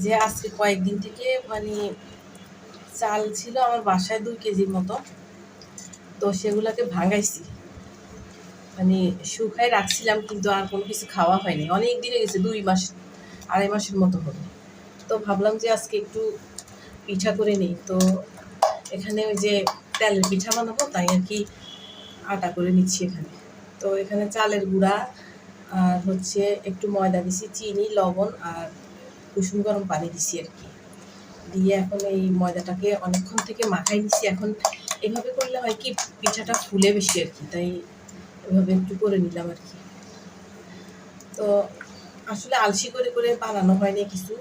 যে আজকে কয়েকদিন থেকে মানে চাল ছিল আমার বাসায় 2 কেজির মতো, তো সেগুলোকে ভাঙাইছি। মানে শুকায় রাখছিলাম কিন্তু আর কোনো কিছু খাওয়া হয়নি। অনেক দিন হয়ে গেছে, 2 মাস 2.5 মাসের মতো হবে। তো ভাবলাম যে আজকে একটু পিঠা করে নিই। তো এখানে ওই যে তেলের পিঠা বানাবো, তাই আর কি আটা করে নিচ্ছি এখানে। তো এখানে চালের গুঁড়া আর হচ্ছে একটু ময়দা দিছি, চিনি, লবণ আর কুসুম গরম পানি দিছি আর কি। দিয়ে এখন এই ময়দাটাকে অনেকক্ষণ থেকে মাখাই নিচ্ছি। এখন এভাবে করলে হয় কি পিঠাটা ফুলে বেশি আর কি, তাই এভাবে একটু করে নিলাম আর কি। তো আসলে আলসি করে করে বানানো হয়নি কিছু,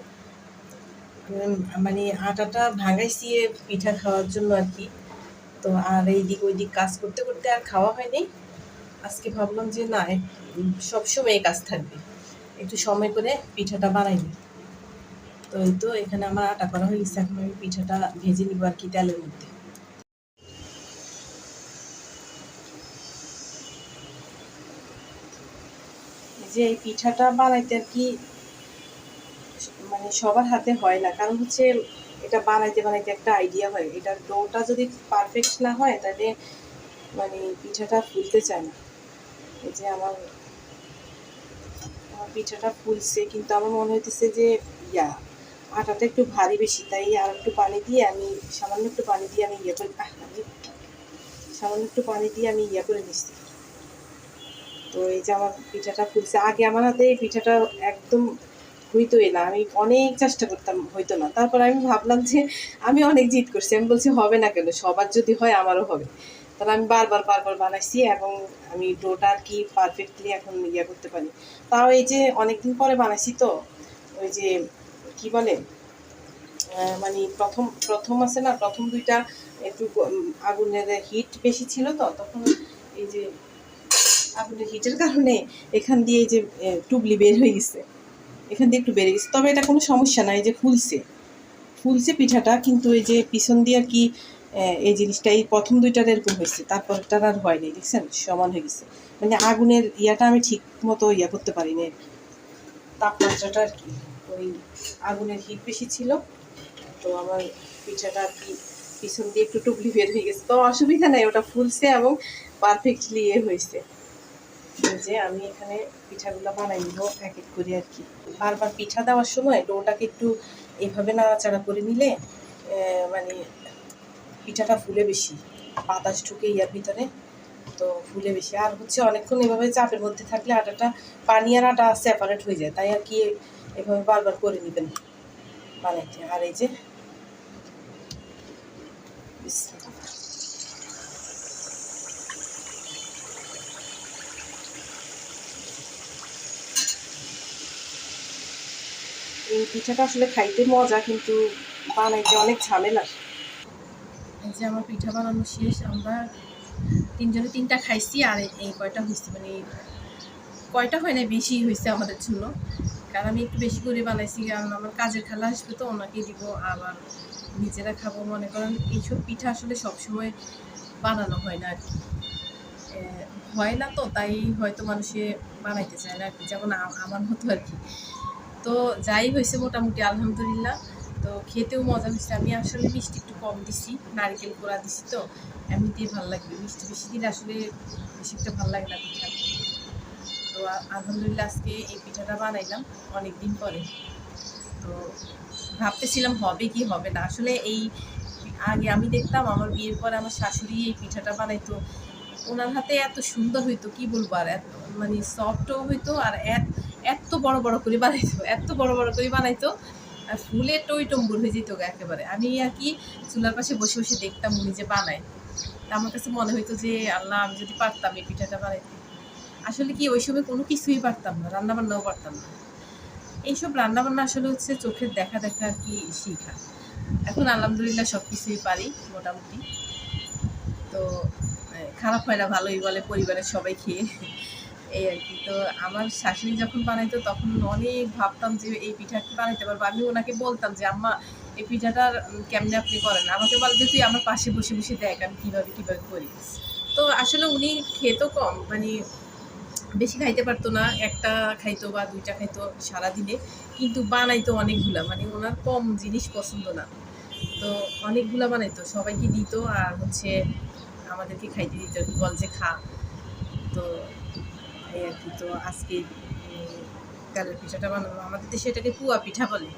মানে আটাটা ভাঙাইছি পিঠা খাওয়ার জন্য আর কি। তো আর এই দিক ওই দিক কাজ করতে করতে আর খাওয়া হয়নি। আজকে ভাবলাম যে না, সবসময় এই কাজ থাকবে, একটু সময় করে পিঠাটা বানাই নিই। তো এই তো এখানে আমার আটা করা হয়ে গেছে, এখন আমি পিঠাটা ভেজে নিব আর কি তেলের মধ্যে। যে এই পিঠাটা বানাইতে আর কি মানে সবার হাতে হয় না, কারণ হচ্ছে এটা বানাইতে বানাইতে একটা আইডিয়া হয়। এটার ডোটা যদি পারফেক্ট না হয় তাহলে মানে পিঠাটা ফুলতে চায় না। এই যে আমার আমার পিঠাটা ফুলছে, কিন্তু আমার মনে হইতেছে যে ইয়া আটাটা একটু ভারী বেশি, তাই আর একটু পানি দিয়ে আমি সামান্য একটু পানি দিয়ে আমি ইয়ে করে সামান্য একটু পানি দিয়ে আমি ইয়ে করে নিচ্ছি। তো এই যে আমার পিঠাটা ফুলছে। আগে আমার হাতে এই পিঠাটা একদম হইতোই না, আমি অনেক চেষ্টা করতাম, হইতো না। তারপর আমি ভাবলাম যে আমি অনেক জিদ করছি, আমি বলছি হবে না কেন, সবার যদি হয় আমারও হবে। তাহলে আমি বারবার বারবার বানাইছি এবং আমি ডোটা আর কি পারফেক্টলি এখন ইয়ে করতে পারি। তাও এই যে অনেকদিন পরে বানাইছি, তো ওই যে কি বলে মানে প্রথম প্রথম আছে না, প্রথম দুইটা একটু আগুনের হিট বেশি ছিল, তো তখন এই যে আগুনের হিটের কারণে এখান দিয়ে এই যে টুবলি বের হয়ে গেছে, এখান দিয়ে একটু বেড়ে গেছে। তবে এটা কোনো সমস্যা নাই, যে ফুলছে ফুলছে পিঠাটা, কিন্তু এই যে পিছন দিয়ে আর কি এই জিনিসটা এই প্রথম দুইটার এরকম হয়েছে, তারপরটার আর হয়নি, দেখছেন সমান হয়ে গেছে। মানে আগুনের ইয়াটা আমি ঠিক মতো ইয়া করতে পারিনি আর কি, তাপমাত্রাটা আর কি ওই আগুনের হিট বেশি ছিল। তো আমার পিঠাটা আর কি পিছন দিয়ে একটু টুকলি বের হয়ে গেছে, তো অসুবিধা নাই, ওটা ফুলছে এবং পারফেক্টলি এ হয়েছে। যে আমি এখানে পিঠাগুলো বানাই নিব এক এক করে আর কি। বারবার পিঠা দেওয়ার সময় ডোটাকে একটু এভাবে নাড়াচাড়া করে নিলে মানে পিঠাটা ফুলে বেশি, বাতাস ঢুকে ইয়ার ভিতরে, তো ফুলে বেশি। আর হচ্ছে অনেকক্ষণ এভাবে চাপের মধ্যে থাকলে আটাটা পানি আর আটা সেপারেট হয়ে যায়, তাই আর কি এভাবে বারবার করে নেবেন বানাইতে। আর এই যে এই পিঠাটা আসলে খাইতে মজা, কিন্তু বানাইতে অনেক ঝামেলার। এই যে আমার পিঠা বানানো শেষ, আমরা তিনজনে তিনটা খাইছি, আর এই কয়টা হয়েছে, মানে কয়টা হয় না, বেশি হয়েছে আমাদের জন্য, কারণ আমি একটু বেশি করে বানাইছি, কারণ আমার কাজের খালা আসবে, তো ওনাকে দিব, আবার নিজেরা খাবো। মনে করেন এইসব পিঠা আসলে সবসময় বানানো হয় না আর কি, হয় না, তো তাই হয়তো মানুষে বানাইতে চায় না আর কি, যেমন আমার মতো আর কি। তো যাই হয়েছে মোটামুটি আলহামদুলিল্লাহ, তো খেতেও মজা হয়েছে। আমি আসলে মিষ্টি একটু কম দিছি, নারিকেল কোড়া দিছি, তো এমনিতেই ভালো লাগবে, মিষ্টি বেশি দিলে আসলে বেশি একটা ভালো লাগে না পিঠা। তো আলহামদুলিল্লাহ আজকে এই পিঠাটা বানাইলাম অনেক দিন পরে। তো ভাবতেছিলাম হবে কি হবে না, আসলে এই আগে আমি দেখতাম আমার বিয়ের পরে আমার শাশুড়ি এই পিঠাটা বানাইতো, ওনার হাতে এত সুন্দর হইতো কি বলবো, আর এত মানে সফটও হইতো, আর এত বড় বড় করে বানাইতো, এত বড় বড় করে বানাইতো, আর ফুলে টই টম্বুর হয়ে যেত একেবারে। আমি আর কি চুলার পাশে বসে বসে দেখতাম উনি যে বানায়, তা আমার কাছে মনে হইতো যে আল্লাহ, আমি যদি পারতাম এই পিঠাটা বানাইতে। আসলে কি ওই সময় কোনো কিছুই পারতাম না, রান্নাবান্নাও পারতাম না। এইসব রান্নাবান্না আসলে হচ্ছে চোখের দেখা দেখা আর কি শিখা। এখন আলহামদুলিল্লাহ সব কিছুই পারি মোটামুটি। তো খারাপ হয় না, ভালোই বলে পরিবারের সবাই খেয়ে, এই আর কি। তো আমার শাশুড়ি যখন বানাইতো তখন অনেক ভাবতাম যে এই পিঠা বানাইতে পারবো। আমি ওনাকে বলতাম যে আম্মা এই পিঠাটার কেমনে আপনি করেন, আমাকে বলে যে তুই আমার পাশে বসে বসে দেখ আমি কীভাবে কীভাবে করি। তো আসলে উনি খেতো কম, মানে বেশি খাইতে পারতো না, একটা খাইতো বা দুইটা খাইতো সারাদিনে, কিন্তু বানাইতো অনেকগুলা, মানে ওনার কম জিনিস পছন্দ না, তো অনেকগুলা বানাইতো, সবাইকে দিত আর হচ্ছে আমাদেরকে খাইতে দিত, বল যে খা। তো এই আর কি। তো আজকে কালের পিঠাটা বানাবো, আমাদের দেশে এটাকে পুয়া পিঠা বলে।